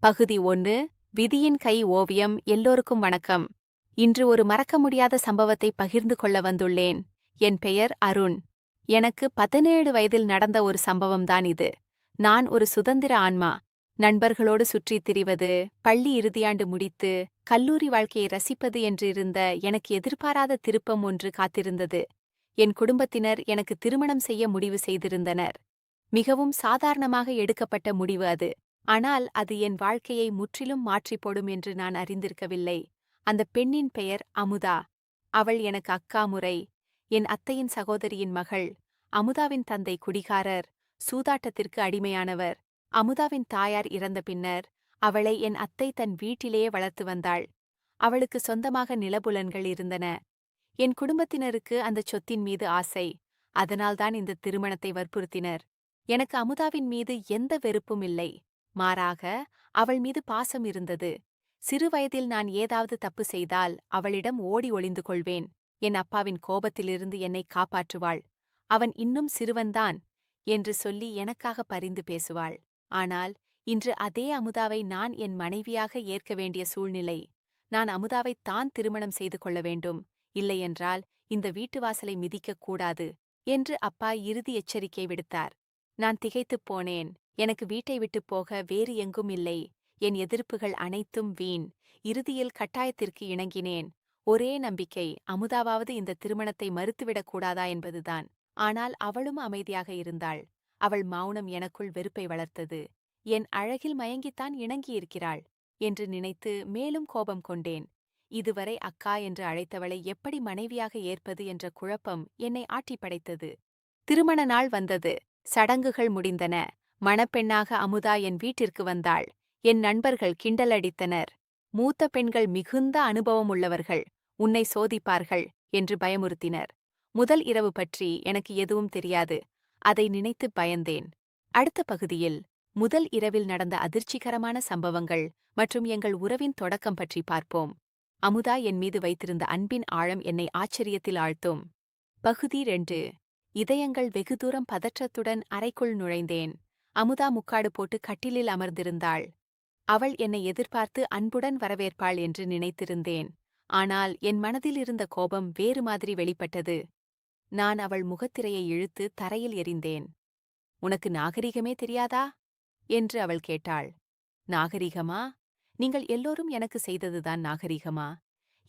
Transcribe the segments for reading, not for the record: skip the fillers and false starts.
பகுதி 1. விதியின் கை ஓவியம். எல்லோருக்கும் வணக்கம். இன்று ஒரு மறக்க முடியாத சம்பவத்தை பகிர்ந்து கொள்ள வந்துள்ளேன். என் பெயர் அருண். எனக்கு 17 வயதில் நடந்த ஒரு சம்பவம்தான் இது. நான் ஒரு சுதந்திர ஆன்மா. நண்பர்களோடு சுற்றித் திரிவது, பள்ளி இறுதியாண்டு முடித்து கல்லூரி வாழ்க்கையை ரசிப்பது என்று இருந்த எனக்கு எதிர்பாராத திருப்பம் ஒன்று காத்திருந்தது. என் குடும்பத்தினர் எனக்கு திருமணம் செய்ய முடிவு செய்திருந்தனர். மிகவும் சாதாரணமாக எடுக்கப்பட்ட முடிவு அது. ஆனால் அது என் வாழ்க்கையை முற்றிலும் மாற்றிப் போடும் என்று நான் அறிந்திருக்கவில்லை. அந்த பெண்ணின் பெயர் அமுதா. அவள் எனக்கு அக்கா முறை. என் அத்தையின் சகோதரியின் மகள். அமுதாவின் தந்தை குடிகாரர், சூதாட்டத்திற்கு அடிமையானவர். அமுதாவின் தாயார் இறந்த பின்னர் அவளை என் அத்தை தன் வீட்டிலேயே வளர்த்து வந்தாள். அவளுக்கு சொந்தமாக நிலபுலன்கள் இருந்தன. என் குடும்பத்தினருக்கு அந்த சொத்தின் மீது ஆசை. அதனால்தான் இந்த திருமணத்தை வற்புறுத்தினர். எனக்கு அமுதாவின் மீது எந்த வெறுப்பும் இல்லை. மாறாக அவள் மீது பாசம் இருந்தது. சிறுவயதில் நான் ஏதாவது தப்பு செய்தால் அவளிடம் ஓடி ஒளிந்து கொள்வேன். என் அப்பாவின் கோபத்திலிருந்து என்னை காப்பாற்றுவாள். அவன் இன்னும் சிறுவன்தான் என்று சொல்லி எனக்காக பரிந்து பேசுவாள். ஆனால் இன்று அதே அமுதாவை நான் என் மனைவியாக ஏற்க வேண்டிய சூழ்நிலை. நான் அமுதாவைத் தான் திருமணம் செய்து கொள்ள வேண்டும். இல்லையென்றால் இந்த வீட்டு வாசலை மிதிக்கக் கூடாது என்று அப்பா இறுதி எச்சரிக்கை விடுத்தார். நான் திகைத்துப் போனேன். எனக்கு வீட்டை விட்டுப் போக வேறு எங்கும் இல்லை. என் எதிர்ப்புகள் அனைத்தும் வீண். இறுதியில் கட்டாயத்திற்கு இணங்கினேன். ஒரே நம்பிக்கை, அமுதாவாவது இந்த திருமணத்தை மறுத்துவிடக் கூடாதா என்பதுதான். ஆனால் அவளும் அமைதியாக இருந்தாள். அவள் மௌனம் எனக்குள் வெறுப்பை வளர்த்தது. என் அழகில் மயங்கித்தான் இணங்கியிருக்கிறாள் என்று நினைத்து மேலும் கோபம் கொண்டேன். இதுவரை அக்கா என்று அழைத்தவளை எப்படி மனைவியாக ஏற்பது என்ற குழப்பம் என்னை ஆட்டிப்படைத்தது. திருமண நாள் வந்தது. சடங்குகள் முடிந்தன. மணப்பெண்ணாக அமுதா என் வீட்டிற்கு வந்தாள். என் நண்பர்கள் கிண்டலடித்தனர். மூத்த பெண்கள் மிகுந்த அனுபவம் உள்ளவர்கள், உன்னை சோதிப்பார்கள் என்று பயமுறுத்தினர். முதல் இரவு பற்றி எனக்கு எதுவும் தெரியாது. அதை நினைத்து பயந்தேன். அடுத்த பகுதியில் முதல் இரவில் நடந்த அதிர்ச்சிகரமான சம்பவங்கள் மற்றும் எங்கள் உறவின் தொடக்கம் பற்றி பார்ப்போம். அமுதா என் மீது வைத்திருந்த அன்பின் ஆழம் என்னை ஆச்சரியத்தில் ஆழ்த்தும். பகுதி 2. இதயங்கள். வெகு தூரம் பதற்றத்துடன் அறைக்குள் நுழைந்தேன். அமுதா முக்காடு போட்டு கட்டிலில் அமர்ந்திருந்தாள். அவள் என்னை எதிர்பார்த்து அன்புடன் வரவேற்பாள் என்று நினைத்திருந்தேன். ஆனால் என் மனதில் இருந்த கோபம் வேறு மாதிரி வெளிப்பட்டது. நான் அவள் முகத்திரையை இழுத்து தரையில் எறிந்தேன். உனக்கு நாகரிகமே தெரியாதா என்று அவள் கேட்டாள். நாகரிகமா? நீங்கள் எல்லோரும் எனக்கு செய்ததுதான் நாகரிகமா?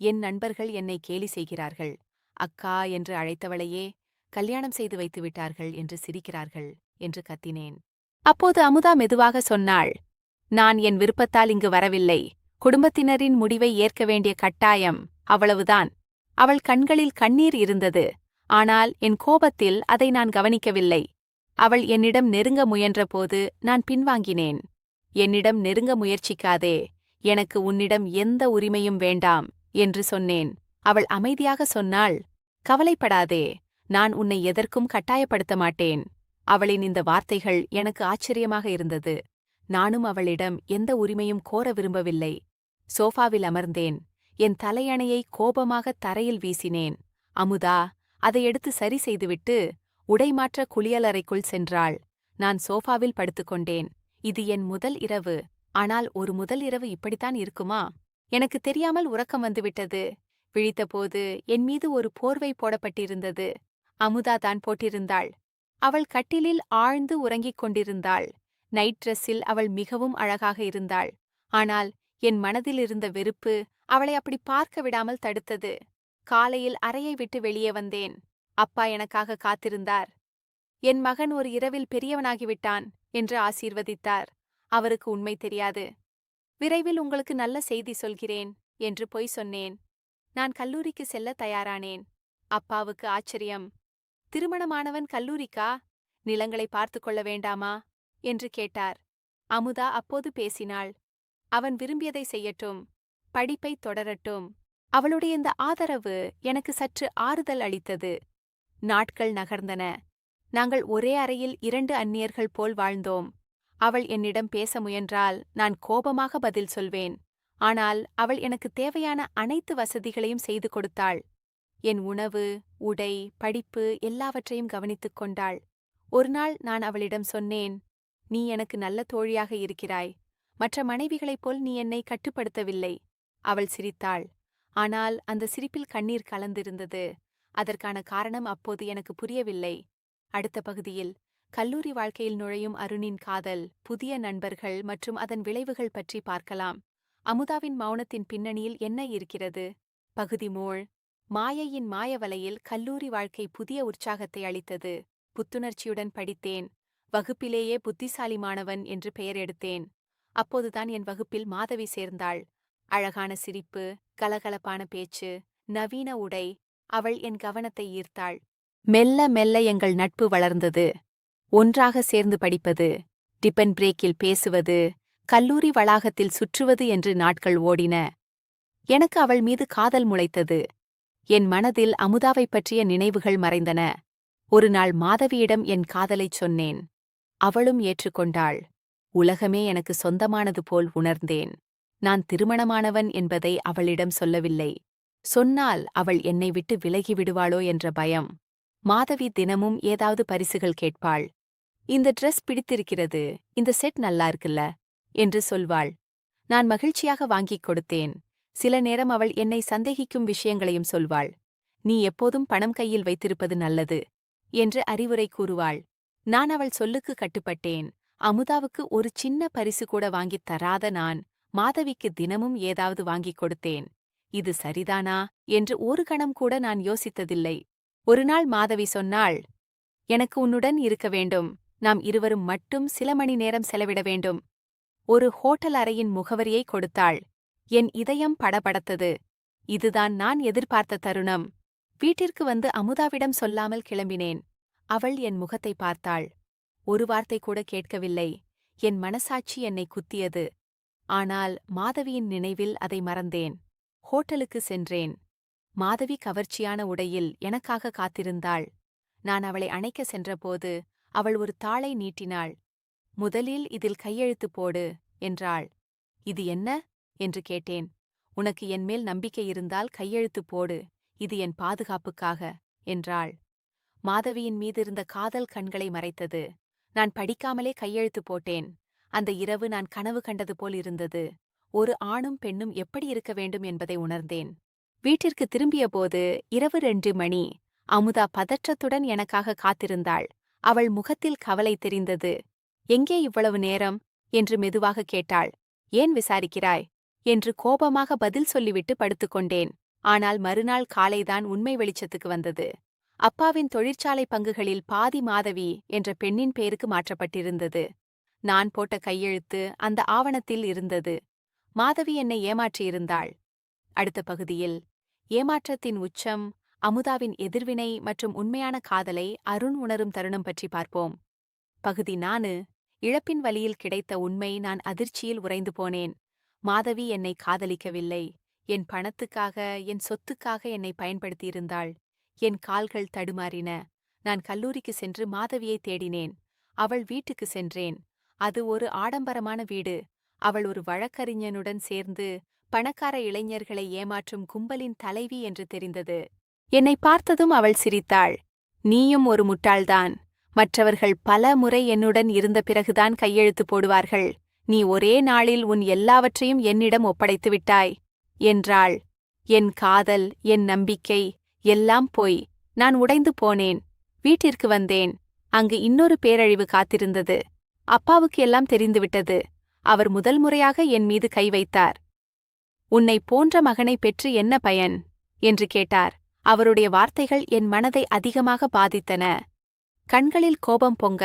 என் நண்பர்கள் என்னை கேலி செய்கிறார்கள். அக்கா என்று அழைத்தவளையே கல்யாணம் செய்து வைத்து விட்டார்கள் என்று சிரிக்கிறார்கள் என்று கத்தினேன். அப்போது அமுதா மெதுவாக சொன்னாள், நான் என் விருப்பத்தால் இங்கு வரவில்லை. குடும்பத்தினரின் முடிவை ஏற்க வேண்டிய கட்டாயம், அவ்வளவுதான். அவள் கண்களில் கண்ணீர் இருந்தது. ஆனால் என் கோபத்தில் அதை நான் கவனிக்கவில்லை. அவள் என்னிடம் நெருங்க முயன்றபோது நான் பின்வாங்கினேன். என்னிடம் நெருங்க முயற்சிக்காதே. எனக்கு உன்னிடம் எந்த உரிமையும் வேண்டாம் என்று சொன்னேன். அவள் அமைதியாக சொன்னாள், கவலைப்படாதே, நான் உன்னை எதற்கும் கட்டாயப்படுத்த மாட்டேன். அவளின் இந்த வார்த்தைகள் எனக்கு ஆச்சரியமாக இருந்தது. நானும் அவளிடம் எந்த உரிமையும் கோர விரும்பவில்லை. சோஃபாவில் அமர்ந்தேன். என் தலையணையை கோபமாக தரையில் வீசினேன். அமுதா அதை எடுத்து சரி செய்துவிட்டு உடைமாற்ற குளியலறைக்குள் சென்றாள். நான் சோஃபாவில் படுத்துக்கொண்டேன். இது என் முதல் இரவு. ஆனால் ஒரு முதல் இரவு இப்படித்தான் இருக்குமா? எனக்கு தெரியாமல் உறக்கம் வந்துவிட்டது. விழித்தபோது என் மீது ஒரு போர்வை போடப்பட்டிருந்தது. அமுதா தான் போட்டிருந்தாள். அவள் கட்டிலில் ஆழ்ந்து உறங்கிக் கொண்டிருந்தாள். நைட் ட்ரெஸ்ஸில் அவள் மிகவும் அழகாக இருந்தாள். ஆனால் என் மனதில் இருந்த வெறுப்பு அவளை அப்படி பார்க்க விடாமல் தடுத்தது. காலையில் அறையை விட்டு வெளியே வந்தேன். அப்பா எனக்காக காத்திருந்தார். என் மகன் ஒரு இரவில் பெரியவனாகிவிட்டான் என்று ஆசீர்வதித்தார். அவருக்கு உண்மை தெரியாது. விரைவில் உங்களுக்கு நல்ல செய்தி சொல்கிறேன் என்று பொய் சொன்னேன். நான் கல்லூரிக்கு செல்ல தயாரானேன். அப்பாவுக்கு ஆச்சரியம். திருமணமானவன் கல்லூரிக்கா? நிலங்களை பார்த்து கொள்ள வேண்டாமா என்று கேட்டார். அமுதா அப்போது பேசினாள். அவன் விரும்பியதை செய்யட்டும், படிப்பை தொடரட்டும். அவளுடைய இந்த ஆதரவு எனக்கு சற்று ஆறுதல் அளித்தது. நாட்கள் நகர்ந்தன. நாங்கள் ஒரே அறையில் 2 அந்நியர்கள் போல் வாழ்ந்தோம். அவள் என்னிடம் பேச முயன்றால் நான் கோபமாக பதில் சொல்வேன். ஆனால் அவள் எனக்கு தேவையான அனைத்து வசதிகளையும் செய்து கொடுத்தாள். என் உணவு, உடை, படிப்பு எல்லாவற்றையும் கவனித்துக் கொண்டாள். ஒருநாள் நான் அவளிடம் சொன்னேன், நீ எனக்கு நல்ல தோழியாக இருக்கிறாய். மற்ற மனைவிகளைப் போல் நீ என்னை கட்டுப்படுத்தவில்லை. அவள் சிரித்தாள். ஆனால் அந்த சிரிப்பில் கண்ணீர் கலந்திருந்தது. அதற்கான காரணம் அப்போது எனக்கு புரியவில்லை. அடுத்த பகுதியில் கல்லூரி வாழ்க்கையில் நுழையும் அருணின் காதல், புதிய நண்பர்கள் மற்றும் அதன் விளைவுகள் பற்றி பார்க்கலாம். அமுதாவின் மௌனத்தின் பின்னணியில் என்ன இருக்கிறது? பகுதி 3. மாயையின் மாயவலையில் கல்லூரி வாழ்க்கை புதிய உற்சாகத்தை அளித்தது. புத்துணர்ச்சியுடன் படித்தேன். வகுப்பிலேயே புத்திசாலி மாணவன் என்று பெயர் எடுத்தேன். அப்போதுதான் என் வகுப்பில் மாதவி சேர்ந்தாள். அழகான சிரிப்பு, கலகலப்பான பேச்சு, நவீன உடை. அவள் என் கவனத்தை ஈர்த்தாள். மெல்ல மெல்ல எங்கள் நட்பு வளர்ந்தது. ஒன்றாக சேர்ந்து படிப்பது, டிபன் பிரேக்கில் பேசுவது, கல்லூரி வளாகத்தில் சுற்றுவது என்று நாட்கள் ஓடின. எனக்கு அவள் மீது காதல் முளைத்தது. என் மனதில் அமுதாவைப் பற்றிய நினைவுகள் மறைந்தன. ஒரு நாள் மாதவியிடம் என் காதலைச் சொன்னேன். அவளும் ஏற்றுக்கொண்டாள். உலகமே எனக்கு சொந்தமானது போல் உணர்ந்தேன். நான் திருமணமானவன் என்பதை அவளிடம் சொல்லவில்லை. சொன்னால் அவள் என்னை விட்டு விலகிவிடுவாளோ என்ற பயம். மாதவி தினமும் ஏதாவது பரிசுகள் கேட்பாள். இந்த ட்ரெஸ் பிடித்திருக்கிறது, இந்த செட் நல்லா இருக்குல்ல என்று சொல்வாள். நான் மகிழ்ச்சியாக வாங்கிக் கொடுத்தேன். சில நேரம் அவள் என்னை சந்தேகிக்கும் விஷயங்களையும் சொல்வாள். நீ எப்போதும் பணம் கையில் வைத்திருப்பது நல்லது என்று அறிவுரை கூறுவாள். நான் அவள் சொல்லுக்கு கட்டுப்பட்டேன். அமுதாவுக்கு ஒரு சின்ன பரிசு கூட வாங்கித் தராத நான் மாதவிக்கு தினமும் ஏதாவது வாங்கிக் கொடுத்தேன். இது சரிதானா என்று ஒரு கணம் கூட நான் யோசித்ததில்லை. ஒருநாள் மாதவி சொன்னாள், எனக்கு உன்னுடன் இருக்க வேண்டும். நாம் இருவரும் மட்டும் சில மணி நேரம் செலவிட வேண்டும். ஒரு ஹோட்டல் அறையின் முகவரியை கொடுத்தாள். என் இதயம் படபடத்தது. இதுதான் நான் எதிர்பார்த்த தருணம். வீட்டிற்கு வந்து அமுதாவிடம் சொல்லாமல் கிளம்பினேன். அவள் என் முகத்தை பார்த்தாள். ஒரு வார்த்தை கூட கேட்கவில்லை. என் மனசாட்சி என்னை குத்தியது. ஆனால் மாதவியின் நினைவில் அதை மறந்தேன். ஹோட்டலுக்கு சென்றேன். மாதவி கவர்ச்சியான உடையில் எனக்காக காத்திருந்தாள். நான் அவளை அணைக்க சென்றபோது அவள் ஒரு தாளை நீட்டினாள். முதலில் இதில் கையெழுத்து போடு என்றாள். இது என்ன என்று கேட்டேன். உனக்கு என்மேல் நம்பிக்கை இருந்தால் கையெழுத்து போடு, இது என் பாதுகாப்புக்காக என்றாள். மாதவியின் மீதிருந்த காதல் கண்களை மறைத்தது. நான் படிக்காமலே கையெழுத்து போட்டேன். அந்த இரவு நான் கனவு கண்டது போல் இருந்தது. ஒரு ஆணும் பெண்ணும் எப்படி இருக்க வேண்டும் என்பதை உணர்ந்தேன். வீட்டிற்கு திரும்பியபோது இரவு 2 மணி. அமுதா பதற்றத்துடன் எனக்காக காத்திருந்தாள். அவள் முகத்தில் கவலை தெரிந்தது. எங்கே இவ்வளவு நேரம் என்று மெதுவாக கேட்டாள். ஏன் விசாரிக்கிறாய் என்று கோபமாக பதில் சொல்லிவிட்டு படுத்துக்கொண்டேன். ஆனால் மறுநாள் காலைதான் உண்மை வெளிச்சத்துக்கு வந்தது. அப்பாவின் தொழிற்சாலை பங்குகளில் பாதி மாதவி என்ற பெண்ணின் பெயருக்கு மாற்றப்பட்டிருந்தது. நான் போட்ட கையெழுத்து அந்த ஆவணத்தில் இருந்தது. மாதவி என்னை ஏமாற்றியிருந்தாள். அடுத்த பகுதியில் ஏமாற்றத்தின் உச்சம், அமுதாவின் எதிர்வினை மற்றும் உண்மையான காதலை அருண் உணரும் தருணம் பற்றி பார்ப்போம். பகுதி 4. இழப்பின் வலியில் கிடைத்த உண்மை. நான் அதிர்ச்சியில் உறைந்து போனேன். மாதவி என்னை காதலிக்கவில்லை. என் பணத்துக்காக, என் சொத்துக்காக என்னை பயன்படுத்தியிருந்தாள். என் கால்கள் தடுமாறின. நான் கல்லூரிக்கு சென்று மாதவியை தேடினேன். அவள் வீட்டுக்கு சென்றேன். அது ஒரு ஆடம்பரமான வீடு. அவள் ஒரு வழக்கறிஞனுடன் சேர்ந்து பணக்கார இளைஞர்களை ஏமாற்றும் கும்பலின் தலைவி என்று தெரிந்தது. என்னை பார்த்ததும் அவள் சிரித்தாள். நீயும் ஒரு முட்டாள்தான். மற்றவர்கள் பல முறை என்னுடன் இருந்த பிறகுதான் கையெழுத்து போடுவார்கள். நீ ஒரே நாளில் உன் எல்லாவற்றையும் என்னிடம் ஒப்படைத்து விட்டாய் என்றாள். என் காதல், என் நம்பிக்கை எல்லாம் போய். நான் உடைந்து போனேன். வீட்டிற்கு வந்தேன். அங்கு இன்னொரு பேரழிவு காத்திருந்தது. அப்பாவுக்கு எல்லாம் தெரிந்துவிட்டது. அவர் முதல் முறையாக என் மீது கை வைத்தார். உன்னை போன்ற மகனை பெற்று என்ன பயன் என்று கேட்டார். அவருடைய வார்த்தைகள் என் மனதை அதிகமாக பாதித்தன. கண்களில் கோபம் பொங்க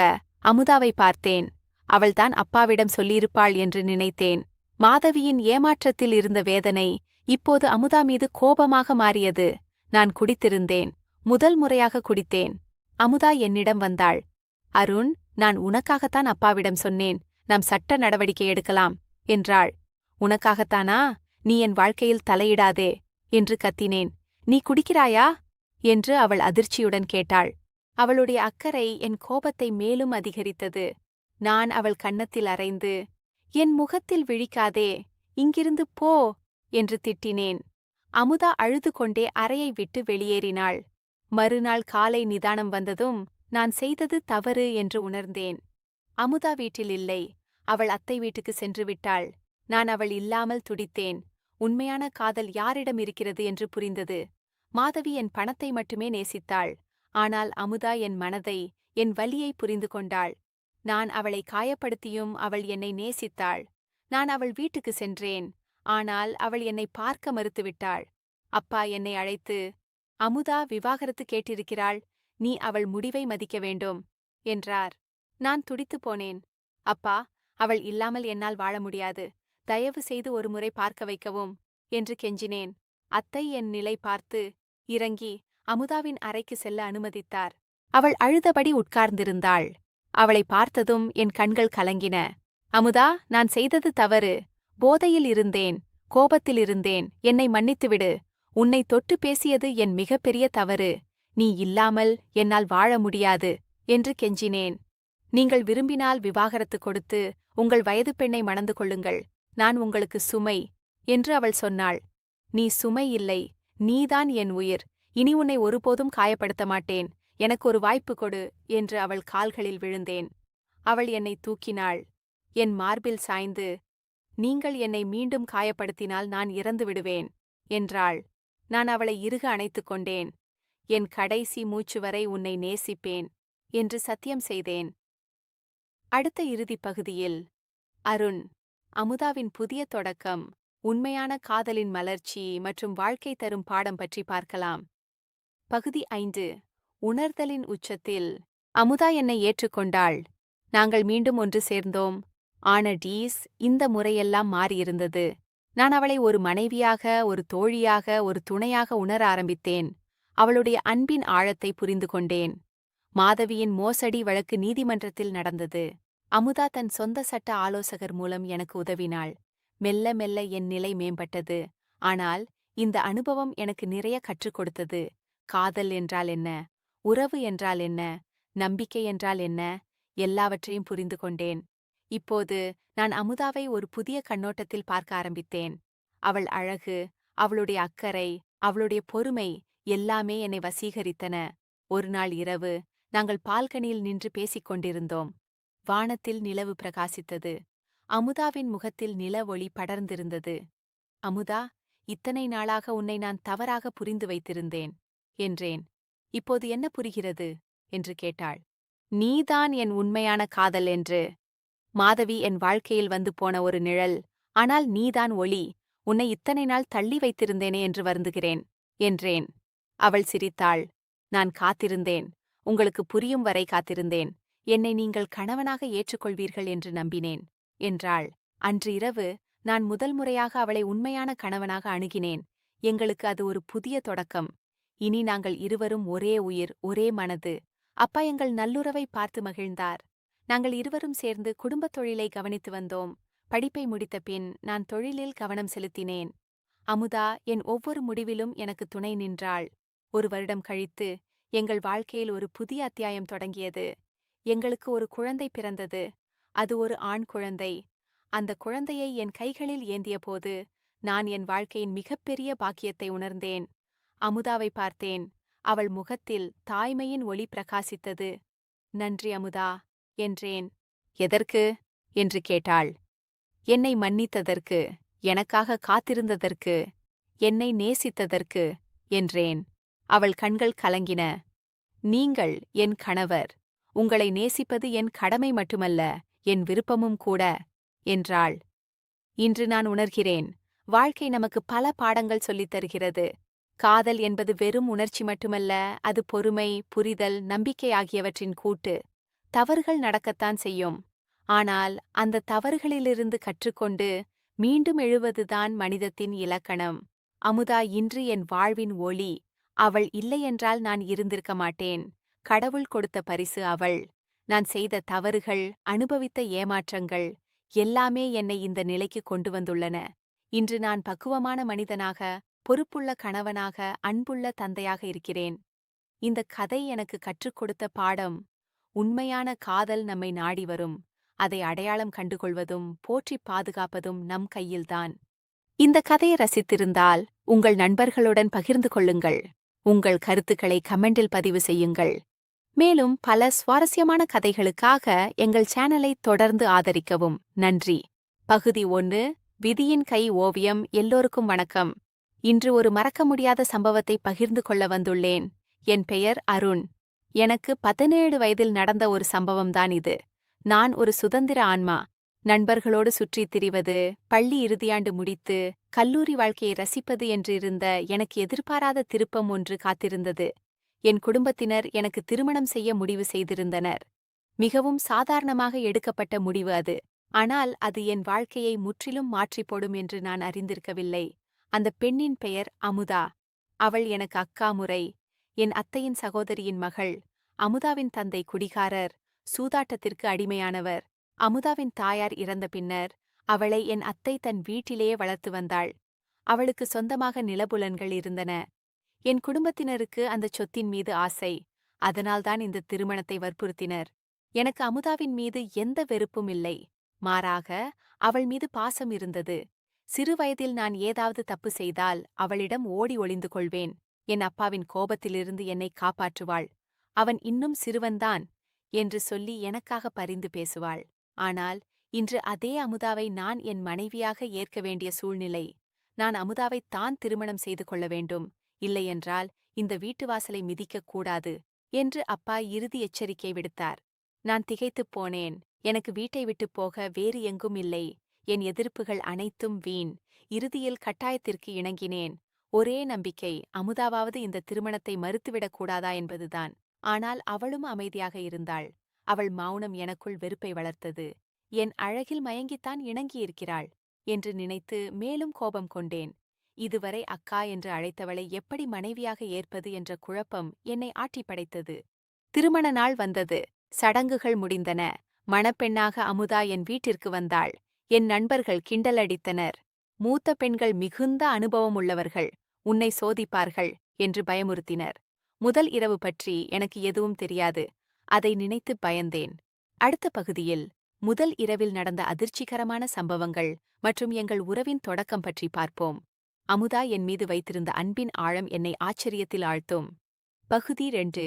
அமுதாவை பார்த்தேன். அவள்தான் அப்பாவிடம் சொல்லியிருப்பாள் என்று நினைத்தேன். மாதவியின் ஏமாற்றத்தில் இருந்த வேதனை இப்போது அமுதா மீது கோபமாக மாறியது. நான் குடித்திருந்தேன். முதல் முறையாக குடித்தேன். அமுதா என்னிடம் வந்தாள். அருண், நான் உனக்காகத்தான் அப்பாவிடம் சொன்னேன். நாம் சட்ட நடவடிக்கை எடுக்கலாம் என்றாள். உனக்காகத்தானா? நீ என் வாழ்க்கையில் தலையிடாதே என்று கத்தினேன். நீ குடிக்கிறாயா என்று அவள் அதிர்ச்சியுடன் கேட்டாள். அவளுடைய அக்கறை என் கோபத்தை மேலும் அதிகரித்தது. நான் அவள் கன்னத்தில் அறைந்து, என் முகத்தில் விழிக்காதே, இங்கிருந்து போ என்று திட்டினேன். அமுதா அழுது கொண்டே அறையை விட்டு வெளியேறினாள். மறுநாள் காலை நிதானம் வந்ததும் நான் செய்தது தவறு என்று உணர்ந்தேன். அமுதா வீட்டில் இல்லை. அவள் அத்தை வீட்டுக்கு சென்று விட்டாள். நான் அவள் இல்லாமல் துடித்தேன். உண்மையான காதல் யாரிடம் இருக்கிறது என்று புரிந்தது. மாதவி என் பணத்தை மட்டுமே நேசித்தாள். ஆனால் அமுதா என் மனதை, என் வலியை புரிந்து கொண்டாள். நான் அவளை காயப்படுத்தியும் அவள் என்னை நேசித்தாள். நான் அவள் வீட்டுக்கு சென்றேன். ஆனால் அவள் என்னை பார்க்க மறுத்துவிட்டாள். அப்பா என்னை அழைத்து, அமுதா விவாகரத்து கேட்டிருக்கிறாள், நீ அவள் முடிவை மதிக்க வேண்டும் என்றார். நான் துடித்துப் போனேன். அப்பா, அவள் இல்லாமல் என்னால் வாழ முடியாது. தயவு செய்து ஒருமுறை பார்க்க வைக்கவும் என்று கெஞ்சினேன். அத்தை என் நிலை பார்த்து இறங்கி அமுதாவின் அறைக்கு செல்ல அனுமதித்தார். அவள் அழுதபடி உட்கார்ந்திருந்தாள். அவளை பார்த்ததும் என் கண்கள் கலங்கின. அமுதா, நான் செய்தது தவறு. போதையில் இருந்தேன், கோபத்தில் இருந்தேன். என்னை மன்னித்துவிடு. உன்னை தொட்டு பேசியது என் மிகப்பெரிய தவறு. நீ இல்லாமல் என்னால் வாழ முடியாது என்று கெஞ்சினேன். நீங்கள் விரும்பினால் விவாகரத்து கொடுத்து உங்கள் வயது பெண்ணை மணந்து கொள்ளுங்கள். நான் உங்களுக்கு சுமை என்று அவள் சொன்னாள். நீ சுமை இல்லை, நீதான் என் உயிர். இனி உன்னை ஒருபோதும் காயப்படுத்த மாட்டேன். எனக்கு ஒரு வாய்ப்பு கொடு என்று அவள் கால்களில் விழுந்தேன். அவள் என்னை தூக்கினாள். என் மார்பில் சாய்ந்து, நீங்கள் என்னை மீண்டும் காயப்படுத்தினால் நான் இறந்து விடுவேன் என்றாள். நான் அவளை இறுக அணைத்துக் கொண்டேன். என் கடைசி மூச்சு வரை உன்னை நேசிப்பேன் என்று சத்தியம் செய்தேன். அடுத்த இறுதிப் பகுதியில் அருண், அமுதாவின் புதிய தொடக்கம், உண்மையான காதலின் மலர்ச்சி மற்றும் வாழ்க்கை தரும் பாடம் பற்றி பார்க்கலாம். பகுதி 5. உணர்தலின் உச்சத்தில். அமுதா என்னை ஏற்றுக்கொண்டாள். நாங்கள் மீண்டும் ஒன்று சேர்ந்தோம். ஆனடீஸ், இந்த முறையெல்லாம் மாறியிருந்தது. நான் அவளை ஒரு மனைவியாக, ஒரு தோழியாக, ஒரு துணையாக உணர ஆரம்பித்தேன். அவளுடைய அன்பின் ஆழத்தை புரிந்து கொண்டேன். மாதவியின் மோசடி வழக்கு நீதிமன்றத்தில் நடந்தது. அமுதா தன் சொந்த சட்ட ஆலோசகர் மூலம் எனக்கு உதவினாள். மெல்ல மெல்ல என் நிலை மேம்பட்டது. ஆனால் இந்த அனுபவம் எனக்கு நிறைய கற்றுக் கொடுத்தது. காதல் என்றால் என்ன, உறவு என்றால் என்ன, நம்பிக்கை என்றால் என்ன, எல்லாவற்றையும் புரிந்து கொண்டேன். இப்போது நான் அமுதாவை ஒரு புதிய கண்ணோட்டத்தில் பார்க்க ஆரம்பித்தேன். அவள் அழகு, அவளுடைய அக்கறை, அவளுடைய பொறுமை எல்லாமே என்னை வசீகரித்தன. ஒரு நாள் இரவு நாங்கள் பால்கனியில் நின்று பேசிக் கொண்டிருந்தோம். வானத்தில் நிலவு பிரகாசித்தது. அமுதாவின் முகத்தில் நில ஒளி படர்ந்திருந்தது. அமுதா, இத்தனை நாளாக உன்னை நான் தவறாக புரிந்து வைத்திருந்தேன் என்றேன். இப்போது என்ன புரிகிறது என்று கேட்டாள். நீதான் என் உண்மையான காதல் என்று. மாதவி என் வாழ்க்கையில் வந்து போன ஒரு நிழல். ஆனால் நீதான் ஒளி. உன்னை இத்தனை நாள் தள்ளி வைத்திருந்தேனே என்று வருந்துகிறேன் என்றேன். அவள் சிரித்தாள். நான் காத்திருந்தேன். உங்களுக்கு புரியும் வரை காத்திருந்தேன். என்னை நீங்கள் கணவனாக ஏற்றுக்கொள்வீர்கள் என்று நம்பினேன் என்றாள். அன்று இரவு நான் முதல் முறையாக அவளை உண்மையான கணவனாக அணுகினேன். எங்களுக்கு அது ஒரு புதிய தொடக்கம். இனி நாங்கள் இருவரும் ஒரே உயிர், ஒரே மனது. அப்பா எங்கள் நல்லுறவை பார்த்து மகிழ்ந்தார். நாங்கள் இருவரும் சேர்ந்து குடும்பத் தொழிலை கவனித்து வந்தோம். படிப்பை முடித்த பின் நான் தொழிலில் கவனம் செலுத்தினேன். அமுதா என் ஒவ்வொரு முடிவிலும் எனக்கு துணை நின்றாள். 1 வருடம் கழித்து எங்கள் வாழ்க்கையில் ஒரு புதிய அத்தியாயம் தொடங்கியது. எங்களுக்கு ஒரு குழந்தை பிறந்தது. அது ஒரு ஆண் குழந்தை. அந்த குழந்தையை என் கைகளில் ஏந்தியபோது நான் என் வாழ்க்கையின் மிகப்பெரிய பாக்கியத்தை உணர்ந்தேன். அமுதாவை பார்த்தேன். அவள் முகத்தில் தாய்மையின் ஒளி பிரகாசித்தது. நன்றி அமுதா என்றேன். எதற்கு என்று கேட்டாள். என்னை மன்னித்ததற்கு, எனக்காக காத்திருந்ததற்கு, என்னை நேசித்ததற்கு என்றேன். அவள் கண்கள் கலங்கின. நீங்கள் என் கணவர். உங்களை நேசிப்பது என் கடமை மட்டுமல்ல, என் விருப்பமும் கூட என்றாள். இன்று நான் உணர்கிறேன், வாழ்க்கை நமக்கு பல பாடங்கள் சொல்லித் தருகிறது. காதல் என்பது வெறும் உணர்ச்சி மட்டுமல்ல, அது பொறுமை, புரிதல், நம்பிக்கை ஆகியவற்றின் கூட்டு. தவறுகள் நடக்கத்தான் செய்யும். ஆனால் அந்த தவறுகளிலிருந்து கற்றுக்கொண்டு மீண்டும் எழுவதுதான் மனிதத்தின் இலக்கணம். அமுதா இன்று என் வாழ்வின் ஒளி. அவள் இல்லையென்றால் நான் இருந்திருக்க மாட்டேன். கடவுள் கொடுத்த பரிசு அவள். நான் செய்த தவறுகள், அனுபவித்த ஏமாற்றங்கள் எல்லாமே என்னை இந்த நிலைக்கு கொண்டு வந்துள்ளன. இன்று நான் பக்குவமான மனிதனாக, பொறுப்புள்ள கணவனாக, அன்புள்ள தந்தையாக இருக்கிறேன். இந்த கதை எனக்கு கற்றுக் கொடுத்த பாடம், உண்மையான காதல் நம்மை நாடி வரும். அதை அடையாளம் கண்டுகொள்வதும் போற்றிப் பாதுகாப்பதும் நம் கையில்தான். இந்த கதையை ரசித்திருந்தால் உங்கள் நண்பர்களுடன் பகிர்ந்து கொள்ளுங்கள். உங்கள் கருத்துக்களை கமெண்டில் பதிவு செய்யுங்கள். மேலும் பல சுவாரஸ்யமான கதைகளுக்காக எங்கள் சேனலை தொடர்ந்து ஆதரிக்கவும். நன்றி. பகுதி 1. விதியின் கை ஓவியம். எல்லோருக்கும் வணக்கம். இன்று ஒரு மறக்க முடியாத சம்பவத்தை பகிர்ந்து கொள்ள வந்துள்ளேன். என் பெயர் அருண். எனக்கு 17 வயதில் நடந்த ஒரு சம்பவம்தான் இது. நான் ஒரு சுதந்திர ஆன்மா. நண்பர்களோடு சுற்றித் திரிவது, பள்ளி இறுதியாண்டு முடித்து கல்லூரி வாழ்க்கையை ரசிப்பது என்று இருந்த எனக்கு எதிர்பாராத திருப்பம் ஒன்று காத்திருந்தது. என் குடும்பத்தினர் எனக்கு திருமணம் செய்ய முடிவு செய்திருந்தனர். மிகவும் சாதாரணமாக எடுக்கப்பட்ட முடிவு அது. ஆனால் அது என் வாழ்க்கையை முற்றிலும் மாற்றிப் போடும் என்று நான் அறிந்திருக்கவில்லை. அந்த பெண்ணின் பெயர் அமுதா. அவள் எனக்கு அக்கா முறை. என் அத்தையின் சகோதரியின் மகள். அமுதாவின் தந்தை குடிகாரர், சூதாட்டத்திற்கு அடிமையானவர். அமுதாவின் தாயார் இறந்த பின்னர் அவளை என் அத்தை தன் வீட்டிலேயே வளர்த்து வந்தாள். அவளுக்கு சொந்தமாக நிலபுலன்கள் இருந்தன. என் குடும்பத்தினருக்கு அந்தச் சொத்தின் மீது ஆசை. அதனால்தான் இந்த திருமணத்தை வற்புறுத்தினர். எனக்கு அமுதாவின் மீது எந்த வெறுப்பும் இல்லை. மாறாக அவள் மீது பாசம் இருந்தது. சிறுவயதில் நான் ஏதாவது தப்பு செய்தால் அவளிடம் ஓடி ஒளிந்து கொள்வேன். என் அப்பாவின் கோபத்திலிருந்து என்னை காப்பாற்றுவாள். அவன் இன்னும் சிறுவன்தான் என்று சொல்லி எனக்காக பரிந்து பேசுவாள். ஆனால் இன்று அதே அமுதாவை நான் என் மனைவியாக ஏற்க வேண்டிய சூழ்நிலை. நான் அமுதாவைத் தான் திருமணம் செய்து கொள்ள வேண்டும். இல்லையென்றால் இந்த வீட்டு வாசலை மிதிக்கக் கூடாது என்று அப்பா இறுதி எச்சரிக்கை விடுத்தார். நான் திகைத்துப் போனேன். எனக்கு வீட்டை விட்டுப் போக வேறு எங்கும் இல்லை. என் எதிர்ப்புகள் அனைத்தும் வீண். இறுதியில் கட்டாயத்திற்கு இணங்கினேன். ஒரே நம்பிக்கை, அமுதாவாவது இந்த திருமணத்தை மறுத்துவிடக் கூடாதா என்பதுதான். ஆனால் அவளும் அமைதியாக இருந்தாள். அவள் மௌனம் எனக்குள் வெறுப்பை வளர்த்தது. என் அழகில் மயங்கித்தான் இணங்கியிருக்கிறாள் என்று நினைத்து மேலும் கோபம் கொண்டேன். இதுவரை அக்கா என்று அழைத்தவளை எப்படி மனைவியாக ஏற்பது என்ற குழப்பம் என்னை ஆட்டிப்படைத்தது. திருமண நாள் வந்தது. சடங்குகள் முடிந்தன. மணப்பெண்ணாக அமுதா என் வீட்டிற்கு வந்தாள். என் நண்பர்கள் கிண்டலடித்தனர். மூத்த பெண்கள் மிகுந்த அனுபவம் உள்ளவர்கள், உன்னை சோதிப்பார்கள் என்று பயமுறுத்தினர். முதல் இரவு பற்றி எனக்கு எதுவும் தெரியாது. அதை நினைத்து பயந்தேன். அடுத்த பகுதியில் முதல் இரவில் நடந்த அதிர்ச்சிகரமான சம்பவங்கள் மற்றும் எங்கள் உறவின் தொடக்கம் பற்றி பார்ப்போம். அமுதா என் மீது வைத்திருந்த அன்பின் ஆழம் என்னை ஆச்சரியத்தில் ஆழ்த்தும். பகுதி 2.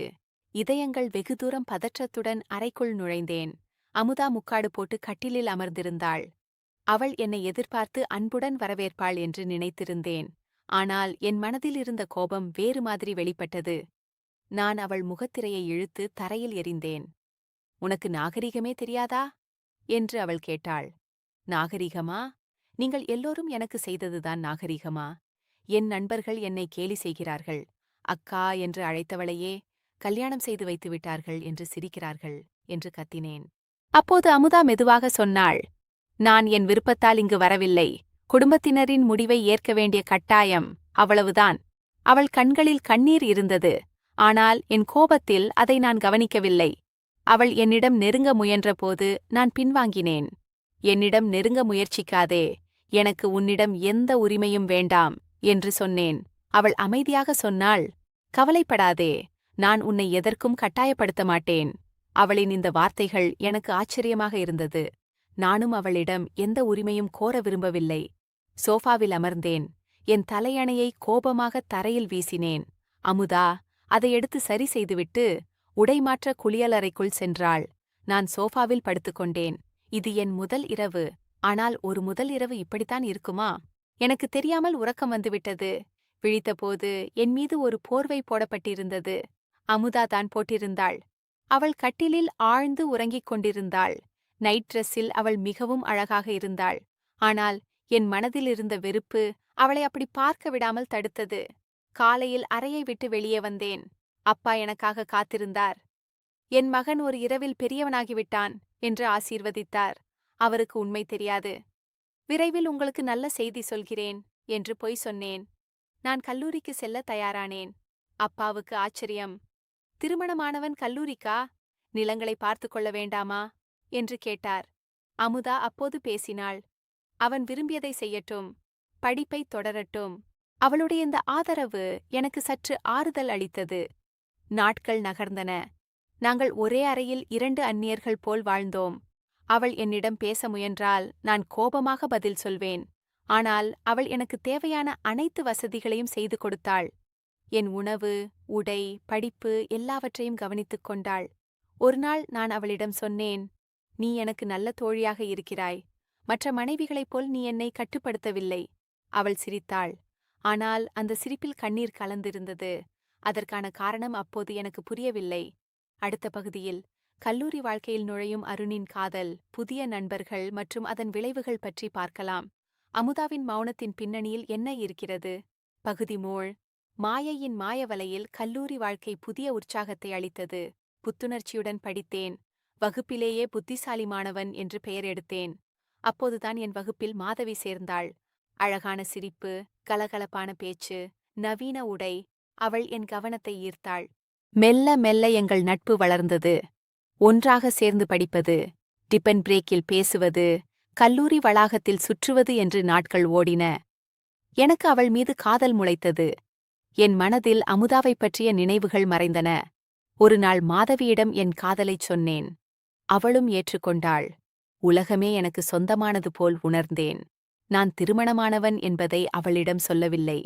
இதயங்கள். வெகு தூரம் பதற்றத்துடன் அறைக்குள் நுழைந்தேன். அமுதா முக்காடு போட்டு கட்டிலில் அமர்ந்திருந்தாள். அவள் என்னை எதிர்பார்த்து அன்புடன் வரவேற்பாள் என்று நினைத்திருந்தேன். ஆனால் என் மனதில் இருந்த கோபம் வேறு மாதிரி வெளிப்பட்டது. நான் அவள் முகத்திரையை இழுத்து தரையில் எறிந்தேன். உனக்கு நாகரிகமே தெரியாதா என்று அவள் கேட்டாள். நாகரிகமா? நீங்கள் எல்லோரும் எனக்கு செய்ததுதான் நாகரிகமா? என் நண்பர்கள் என்னை கேலி செய்கிறார்கள். அக்கா என்று அழைத்தவளையே கல்யாணம் செய்து வைத்து விட்டார்கள் என்று சிரிக்கிறார்கள் என்று கத்தினேன். அப்போது அமுதா மெதுவாக சொன்னாள், நான் என் விருப்பத்தால் இங்கு வரவில்லை. குடும்பத்தினரின் முடிவை ஏற்க வேண்டிய கட்டாயம், அவ்வளவுதான். அவள் கண்களில் கண்ணீர் இருந்தது. ஆனால் என் கோபத்தில் அதை நான் கவனிக்கவில்லை. அவள் என்னிடம் நெருங்க முயன்றபோது நான் பின்வாங்கினேன். என்னிடம் நெருங்க முயற்சிக்காதே. எனக்கு உன்னிடம் எந்த உரிமையும் வேண்டாம் என்று சொன்னேன். அவள் அமைதியாக சொன்னாள், கவலைப்படாதே, நான் உன்னை எதற்கும் கட்டாயப்படுத்த மாட்டேன். அவளின் இந்த வார்த்தைகள் எனக்கு ஆச்சரியமாக இருந்தது. நானும் அவளிடம் எந்த உரிமையும் கோர விரும்பவில்லை. சோஃபாவில் அமர்ந்தேன். என் தலையணையை கோபமாக தரையில் வீசினேன். அமுதா அதை எடுத்து சரி செய்துவிட்டு உடைமாற்ற குளியலறைக்குள் சென்றாள். நான் சோஃபாவில் படுத்துக்கொண்டேன். இது என் முதல் இரவு. ஆனால் ஒரு முதல் இரவு இப்படித்தான் இருக்குமா? எனக்கு தெரியாமல் உறக்கம் வந்துவிட்டது. விழித்தபோது என் மீது ஒரு போர்வை போடப்பட்டிருந்தது. அமுதா தான் போட்டிருந்தாள். அவள் கட்டிலில் ஆழ்ந்து உறங்கிக் கொண்டிருந்தாள். நைட் ட்ரெஸ்ஸில் அவள் மிகவும் அழகாக இருந்தாள். ஆனால் என் மனதில் இருந்த வெறுப்பு அவளை அப்படி பார்க்க விடாமல் தடுத்தது. காலையில் அறையை விட்டு வெளியே வந்தேன். அப்பா எனக்காக காத்திருந்தார். என் மகன் ஒரு இரவில் பெரியவனாகிவிட்டான் என்று ஆசீர்வதித்தார். அவருக்கு உண்மை தெரியாது. விரைவில் உங்களுக்கு நல்ல செய்தி சொல்கிறேன் என்று பொய் சொன்னேன். நான் கல்லூரிக்கு செல்ல தயாரானேன். அப்பாவுக்கு ஆச்சரியம். திருமணமானவன் கல்லூரிக்கா? நிலங்களை பார்த்து கொள்ள வேண்டாமா என்று கேட்டார். அமுதா அப்போது பேசினாள். அவன் விரும்பியதை செய்யட்டும், படிப்பை தொடரட்டும். அவளுடைய இந்த ஆதரவு எனக்கு சற்று ஆறுதல் அளித்தது. நாட்கள் நகர்ந்தன. நாங்கள் ஒரே அறையில் 2 அந்நியர்கள் போல் வாழ்ந்தோம். அவள் என்னிடம் பேச முயன்றால் நான் கோபமாக பதில் சொல்வேன். ஆனால் அவள் எனக்கு தேவையான அனைத்து வசதிகளையும் செய்து கொடுத்தாள். என் உணவு, உடை, படிப்பு எல்லாவற்றையும் கவனித்துக் கொண்டாள். ஒருநாள் நான் அவளிடம் சொன்னேன், "நீ எனக்கு நல்ல தோழியாக இருக்கிறாய். மற்ற மனைவிகளைப் போல் நீ என்னை கட்டுப்படுத்தவில்லை." அவள் சிரித்தாள். ஆனால் அந்த சிரிப்பில் கண்ணீர் கலந்திருந்தது. அதற்கான காரணம் அப்போது எனக்கு புரியவில்லை. அடுத்த பகுதியில் கல்லூரி வாழ்க்கையில் நுழையும் அருணின் காதல், புதிய நண்பர்கள் மற்றும் அதன் விளைவுகள் பற்றி பார்க்கலாம். அமுதாவின் மௌனத்தின் பின்னணியில் என்ன இருக்கிறது? பகுதி 3. மாயையின் மாயவலையில் கல்லூரி வாழ்க்கை புதிய உற்சாகத்தை அளித்தது. புத்துணர்ச்சியுடன் படித்தேன். வகுப்பிலேயே புத்திசாலி மாணவன் என்று பெயர் எடுத்தேன். அப்போதுதான் என் வகுப்பில் மாதவி சேர்ந்தாள். அழகான சிரிப்பு, கலகலப்பான பேச்சு, நவீன உடை, அவள் என் கவனத்தை ஈர்த்தாள். மெல்ல மெல்ல எங்கள் நட்பு வளர்ந்தது. ஒன்றாக சேர்ந்து படிப்பது, டிபன் பிரேக்கில் பேசுவது, கல்லூரி வளாகத்தில் சுற்றுவது என்று நாட்கள் ஓடின. எனக்கு அவள் மீது காதல் முளைத்தது. என் மனதில் அமுதாவைப் பற்றிய நினைவுகள் மறைந்தன. ஒரு நாள் மாதவியிடம் என் காதலைச் சொன்னேன். அவளும் ஏற்றுக்கொண்டாள். உலகமே எனக்கு சொந்தமானது போல் உணர்ந்தேன். நான் திருமணமானவன் என்பதை அவளிடம் சொல்லவில்லை.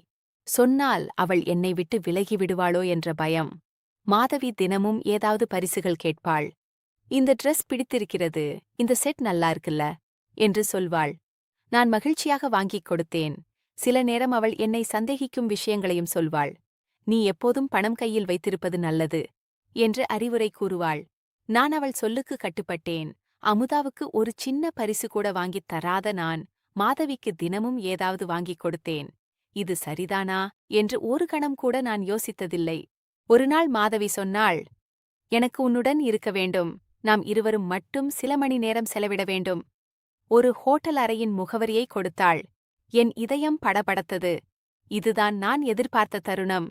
சொன்னால் அவள் என்னை விட்டு விலகிவிடுவாளோ என்ற பயம். மாதவி தினமும் ஏதாவது பரிசுகள் கேட்பாள். "இந்த ட்ரெஸ் பிடித்திருக்கிறது, இந்த செட் நல்லா இருக்குல்ல" என்று சொல்வாள். நான் மகிழ்ச்சியாக வாங்கிக் கொடுத்தேன். சில நேரம் அவள் என்னை சந்தேகிக்கும் விஷயங்களையும் சொல்வாள். "நீ எப்போதும் பணம் கையில் வைத்திருப்பது நல்லது" என்று அறிவுரை கூறுவாள். நான் அவள் சொல்லுக்கு கட்டுப்பட்டேன். அமுதாவுக்கு ஒரு சின்ன பரிசு கூட வாங்கித் தராத நான் மாதவிக்கு தினமும் ஏதாவது வாங்கிக் கொடுத்தேன். இது சரிதானா என்று ஒரு கணம் கூட நான் யோசித்ததில்லை. ஒருநாள் மாதவி சொன்னாள், "எனக்கு உன்னுடன் இருக்க வேண்டும். நாம் இருவரும் மட்டும் சில மணி நேரம் செலவிட வேண்டும்." ஒரு ஹோட்டல் அறையின் முகவரியை கொடுத்தாள். என் இதயம் படபடத்தது. இதுதான் நான் எதிர்பார்த்த தருணம்.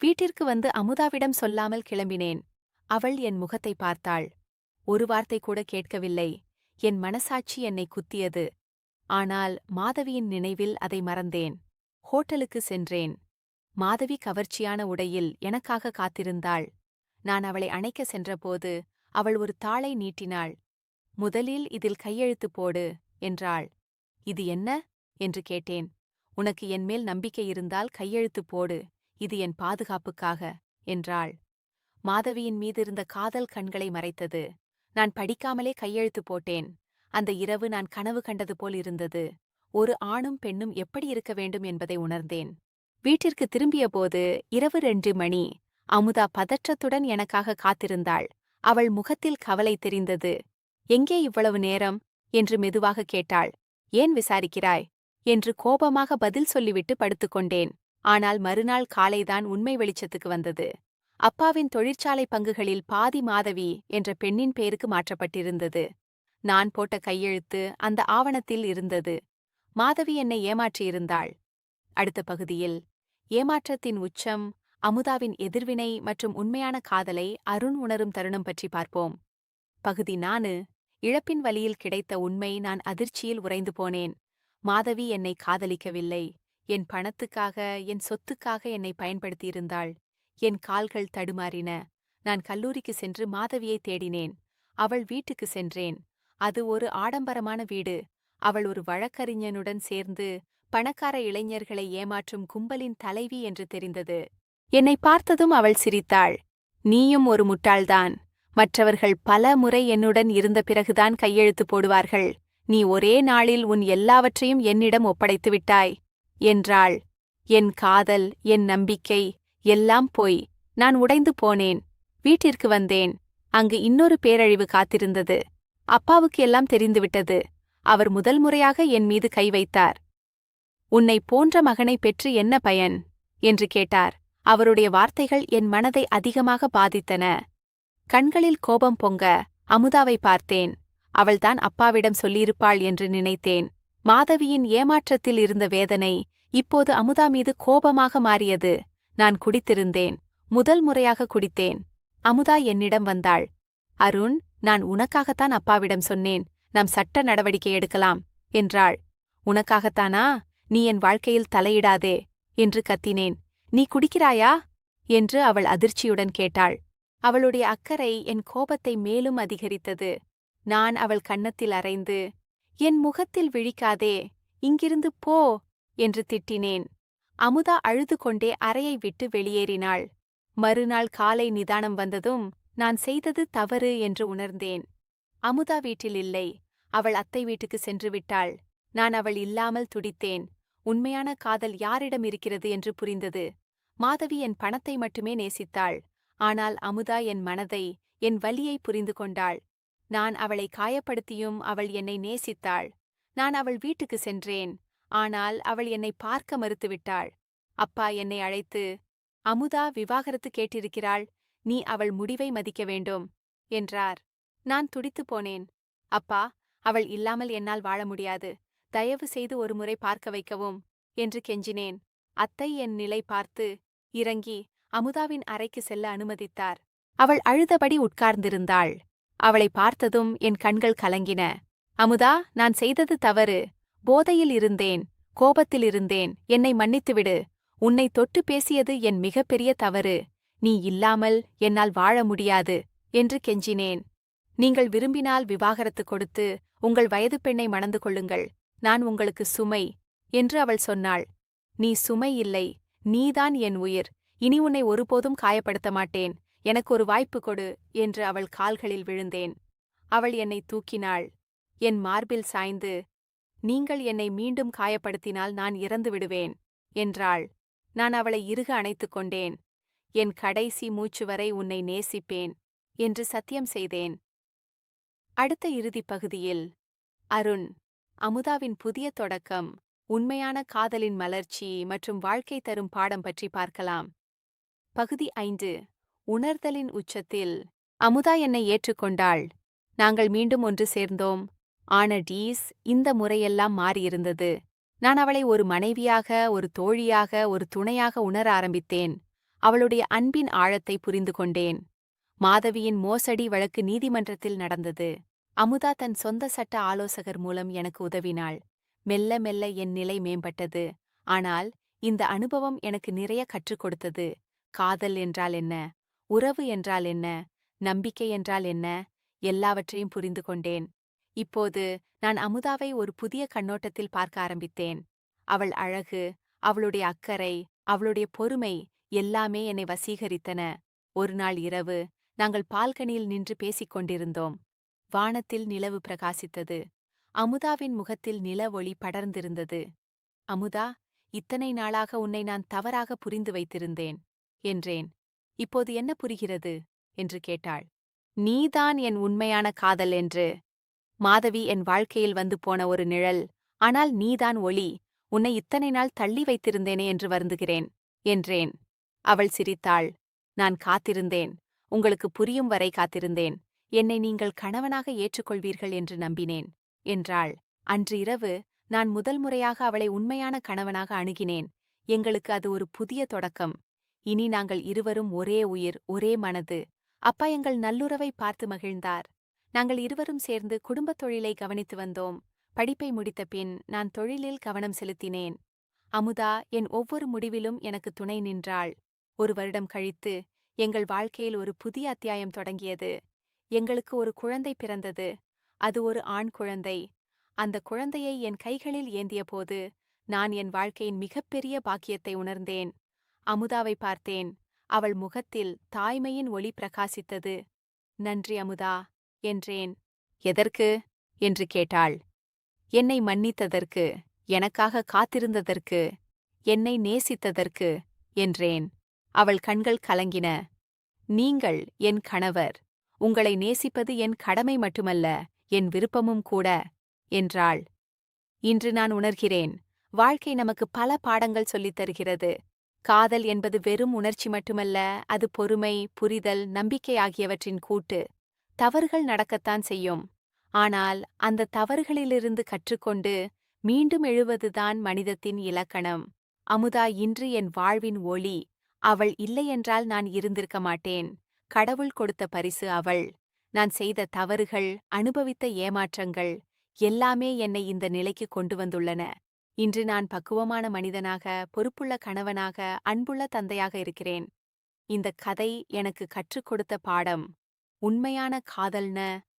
வீட்டிற்கு வந்து அமுதாவிடம் சொல்லாமல் கிளம்பினேன். அவள் என் முகத்தை பார்த்தாள். ஒரு வார்த்தை கூட கேட்கவில்லை. என் மனசாட்சி என்னை குத்தியது. ஆனால் மாதவியின் நினைவில் அதை மறந்தேன். ஹோட்டலுக்கு சென்றேன். மாதவி கவர்ச்சியான உடையில் எனக்காக காத்திருந்தாள். நான் அவளை அணைக்க சென்றபோது அவள் ஒரு தாளை நீட்டினாள். "முதலில் இதில் கையெழுத்து போடு" என்றாள். "இது என்ன?" என்று கேட்டேன். "உனக்கு என்மேல் நம்பிக்கை இருந்தால் கையெழுத்து போடு. இது என் பாதுகாப்புக்காக" என்றாள். மாதவியின் மீதிருந்த காதல் கண்களை மறைத்தது. நான் படிக்காமலே கையெழுத்து போட்டேன். அந்த இரவு நான் கனவு கண்டது போல் இருந்தது. ஒரு ஆணும் பெண்ணும் எப்படி இருக்க வேண்டும் என்பதை உணர்ந்தேன். வீட்டிற்கு திரும்பியபோது இரவு 2 மணி. அமுதா பதற்றத்துடன் எனக்காக காத்திருந்தாள். அவள் முகத்தில் கவலை தெரிந்தது. "எங்கே இவ்வளவு நேரம்?" என்று மெதுவாக கேட்டாள். "ஏன் விசாரிக்கிறாய்?" என்று கோபமாக பதில் சொல்லிவிட்டு படுத்துக்கொண்டேன். ஆனால் மறுநாள் காலைதான் உண்மை வெளிச்சத்துக்கு வந்தது. அப்பாவின் தொழிற்சாலை பங்குகளில் பாதி மாதவி என்ற பெண்ணின் பெயருக்கு மாற்றப்பட்டிருந்தது. நான் போட்ட கையெழுத்து அந்த ஆவணத்தில் இருந்தது. மாதவி என்னை ஏமாற்றியிருந்தாள். அடுத்த பகுதியில் ஏமாற்றத்தின் உச்சம், அமுதாவின் எதிர்வினை மற்றும் உண்மையான காதலை அருண் உணரும் தருணம் பற்றி பார்ப்போம். பகுதி 4. இழப்பின் வலியில் கிடைத்த உண்மை. நான் அதிர்ச்சியில் உறைந்து போனேன். மாதவி என்னை காதலிக்கவில்லை. என் பணத்துக்காக, என் சொத்துக்காக என்னை பயன்படுத்தியிருந்தாள். என் கால்கள் தடுமாறின. நான் கல்லூரிக்கு சென்று மாதவியை தேடினேன். அவள் வீட்டுக்கு சென்றேன். அது ஒரு ஆடம்பரமான வீடு. அவள் ஒரு வழக்கறிஞனுடன் சேர்ந்து பணக்கார இளைஞர்களை ஏமாற்றும் கும்பலின் தலைவி என்று தெரிந்தது. என்னை பார்த்ததும் அவள் சிரித்தாள். "நீயும் ஒரு முட்டாள்தான். மற்றவர்கள் பல முறை என்னுடன் இருந்த பிறகுதான் கையெழுத்து போடுவார்கள். நீ ஒரே நாளில் உன் எல்லாவற்றையும் என்னிடம் ஒப்படைத்து விட்டாய்" என்றாள். என் காதல், என் நம்பிக்கை எல்லாம் போய். நான் உடைந்து போனேன். வீட்டிற்கு வந்தேன். அங்கு இன்னொரு பேரழிவு காத்திருந்தது. அப்பாவுக்கு எல்லாம் தெரிந்துவிட்டது. அவர் முதல் முறையாக என் மீது கை வைத்தார். "உன்னை போன்ற மகனை பெற்று என்ன பயன்?" என்று கேட்டார். அவருடைய வார்த்தைகள் என் மனதை அதிகமாக பாதித்தன. கண்களில் கோபம் பொங்க அமுதாவை பார்த்தேன். அவள்தான் அப்பாவிடம் சொல்லியிருப்பாள் என்று நினைத்தேன். மாதவியின் ஏமாற்றத்தில் இருந்த வேதனை இப்போது அமுதா மீது கோபமாக மாறியது. நான் குடித்திருந்தேன். முதல் முறையாக குடித்தேன். அமுதா என்னிடம் வந்தாள். "அருண், நான் உனக்காகத்தான் அப்பாவிடம் சொன்னேன். நாம் சட்ட நடவடிக்கை எடுக்கலாம்" என்றாள். "உனக்காகத்தானா? நீ என் வாழ்க்கையில் தலையிடாதே" என்று கத்தினேன். "நீ குடிக்கிறாயா?" என்று அவள் அதிர்ச்சியுடன் கேட்டாள். அவளுடைய அக்கறை என் கோபத்தை மேலும் அதிகரித்தது. நான் அவள் கன்னத்தில் அறைந்து, "என் முகத்தில் விழிக்காதே, இங்கிருந்து போ" என்று திட்டினேன். அமுதா அழுது கொண்டே அறையை விட்டு வெளியேறினாள். மறுநாள் காலை நிதானம் வந்ததும் நான் செய்தது தவறு என்று உணர்ந்தேன். அமுதா வீட்டில் இல்லை. அவள் அத்தை வீட்டுக்கு சென்று விட்டாள். நான் அவள் இல்லாமல் துடித்தேன். உண்மையான காதல் யாரிடம் இருக்கிறது என்று புரிந்தது. மாதவி என் பணத்தை மட்டுமே நேசித்தாள். ஆனால் அமுதா என் மனதை, என் வலியை புரிந்து கொண்டாள். நான் அவளை காயப்படுத்தியும் அவள் என்னை நேசித்தாள். நான் அவள் வீட்டுக்கு சென்றேன். ஆனால் அவள் என்னை பார்க்க மறுத்துவிட்டாள். அப்பா என்னை அழைத்து, அமுதா விவாகரத்து கேட்டிருக்கிறாள். நீ அவள் முடிவை மதிக்க வேண்டும் என்றார். நான் துடித்துப் போனேன். அப்பா, அவள் இல்லாமல் என்னால் வாழ முடியாது. தயவு செய்து ஒருமுறை பார்க்க வைக்கவும் என்று கெஞ்சினேன். அத்தை என் நிலை பார்த்து இறங்கி அமுதாவின் அறைக்கு செல்ல அனுமதித்தார். அவள் அழுதபடி உட்கார்ந்திருந்தாள். அவளை பார்த்ததும் என் கண்கள் கலங்கின. அமுதா, நான் செய்தது தவறு. போதையில் இருந்தேன். கோபத்தில் இருந்தேன். என்னை மன்னித்துவிடு. உன்னை தொட்டு பேசியது என் மிகப்பெரிய தவறு. நீ இல்லாமல் என்னால் வாழ முடியாது என்று கெஞ்சினேன். நீங்கள் விரும்பினால் விவாகரத்து கொடுத்து உங்கள் வயது பெண்ணை மணந்து கொள்ளுங்கள். நான் உங்களுக்கு சுமை என்று அவள் சொன்னாள். நீ சுமை இல்லை. நீதான் என் உயிர். இனி உன்னை ஒருபோதும் காயப்படுத்த மாட்டேன். எனக்கு ஒரு வாய்ப்பு கொடு என்று அவள் கால்களில் விழுந்தேன். அவள் என்னை தூக்கினாள். என் மார்பில் சாய்ந்து, நீங்கள் என்னை மீண்டும் காயப்படுத்தினால் நான் இறந்து விடுவேன் என்றாள். நான் அவளை இறுக அணைத்துக் கொண்டேன். என் கடைசி மூச்சு வரை உன்னை நேசிப்பேன் என்று சத்தியம் செய்தேன். அடுத்த இறுதிப் பகுதியில் அருண், அமுதாவின் புதிய தொடக்கம், உண்மையான காதலின் மலர்ச்சி மற்றும் வாழ்க்கை தரும் பாடம் பற்றி பார்க்கலாம். பகுதி 5. உணர்தலின் உச்சத்தில். அமுதா என்னை ஏற்றுக்கொண்டாள். நாங்கள் மீண்டும் ஒன்று சேர்ந்தோம். ஆனடீஸ், இந்த முறையெல்லாம் மாறியிருந்தது. நான் அவளை ஒரு மனைவியாக, ஒரு தோழியாக, ஒரு துணையாக உணர ஆரம்பித்தேன். அவளுடைய அன்பின் ஆழத்தை புரிந்து கொண்டேன். மாதவியின் மோசடி வழக்கு நீதிமன்றத்தில் நடந்தது. அமுதா தன் சொந்த சட்ட ஆலோசகர் மூலம் எனக்கு உதவினாள். மெல்ல மெல்ல என் நிலை மேம்பட்டது. ஆனால் இந்த அனுபவம் எனக்கு நிறைய கற்றுக் கொடுத்தது. காதல் என்றால் என்ன? உறவு என்றால் என்ன? நம்பிக்கை என்றால் என்ன? எல்லாவற்றையும் புரிந்து கொண்டேன். இப்போது நான் அமுதாவை ஒரு புதிய கண்ணோட்டத்தில் பார்க்க ஆரம்பித்தேன். அவள் அழகு, அவளுடைய அக்கறை, அவளுடைய பொறுமை எல்லாமே என்னை வசீகரித்தன. ஒரு நாள் இரவு நாங்கள் பால்கனியில் நின்று பேசிக் கொண்டிருந்தோம். வானத்தில் நிலவு பிரகாசித்தது. அமுதாவின் முகத்தில் நிலவொளி படர்ந்திருந்தது. அமுதா, இத்தனை நாளாக உன்னை நான் தவறாக புரிந்து வைத்திருந்தேன் என்றேன். இப்போது என்ன புரிகிறது என்று கேட்டாள். நீதான் என் உண்மையான காதல் என்று. மாதவி என் வாழ்க்கையில் வந்து போன ஒரு நிழல். ஆனால் நீதான் ஒளி. உன்னை இத்தனை நாள் தள்ளி வைத்திருந்தேனே என்று வருந்துகிறேன் என்றேன். அவள் சிரித்தாள். நான் காத்திருந்தேன். உங்களுக்கு புரியும் வரை காத்திருந்தேன். என்னை நீங்கள் கணவனாக ஏற்றுக்கொள்வீர்கள் என்று நம்பினேன் என்றாள். அன்று இரவு நான் முதல் முறையாக அவளை உண்மையான கணவனாக அணுகினேன். எங்களுக்கு அது ஒரு புதிய தொடக்கம். இனி நாங்கள் இருவரும் ஒரே உயிர், ஒரே மனது. அப்பா எங்கள் நல்லுறவை பார்த்து மகிழ்ந்தார். நாங்கள் இருவரும் சேர்ந்து குடும்பத் தொழிலை கவனித்து வந்தோம். படிப்பை முடித்த பின் நான் தொழிலில் கவனம் செலுத்தினேன். அமுதா என் ஒவ்வொரு முடிவிலும் எனக்கு துணை நின்றாள். ஒரு வருடம் கழித்து எங்கள் வாழ்க்கையில் ஒரு புதிய அத்தியாயம் தொடங்கியது. எங்களுக்கு ஒரு குழந்தை பிறந்தது. அது ஒரு ஆண் குழந்தை. அந்த குழந்தையை என் கைகளில் ஏந்தியபோது நான் என் வாழ்க்கையின் மிகப்பெரிய பாக்கியத்தை உணர்ந்தேன். அமுதாவை பார்த்தேன். அவள் முகத்தில் தாய்மையின் ஒளி பிரகாசித்தது. நன்றி அமுதா என்றேன். எதற்கு என்று கேட்டாள். என்னை மன்னித்ததற்கு, எனக்காக காத்திருந்ததற்கு, என்னை நேசித்ததற்கு என்றேன். அவள் கண்கள் கலங்கின. நீங்கள் என் கணவர். உங்களை நேசிப்பது என் கடமை மட்டுமல்ல, என் விருப்பமும் கூட என்றாள். இன்று நான் உணர்கிறேன், வாழ்க்கை நமக்கு பல பாடங்கள் சொல்லித் தருகிறது. காதல் என்பது வெறும் உணர்ச்சி மட்டுமல்ல, அது பொறுமை, புரிதல், நம்பிக்கை ஆகியவற்றின் கூட்டு. தவறுகள் நடக்கத்தான் செய்யும். ஆனால் அந்த தவறுகளிலிருந்து கற்றுக்கொண்டு மீண்டும் எழுவதுதான் மனிதத்தின் இலக்கணம். அமுதா இன்று என் வாழ்வின் ஒளி. அவள் இல்லையென்றால் நான் இருந்திருக்க மாட்டேன். கடவுள் கொடுத்த பரிசு அவள். நான் செய்த தவறுகள், அனுபவித்த ஏமாற்றங்கள் எல்லாமே என்னை இந்த நிலைக்கு கொண்டு வந்துள்ளன. இன்று நான் பக்குவமான மனிதனாக, பொறுப்புள்ள கணவனாக, அன்புள்ள தந்தையாக இருக்கிறேன். இந்த கதை எனக்கு கற்றுக் கொடுத்த பாடம், உண்மையான காதல்ன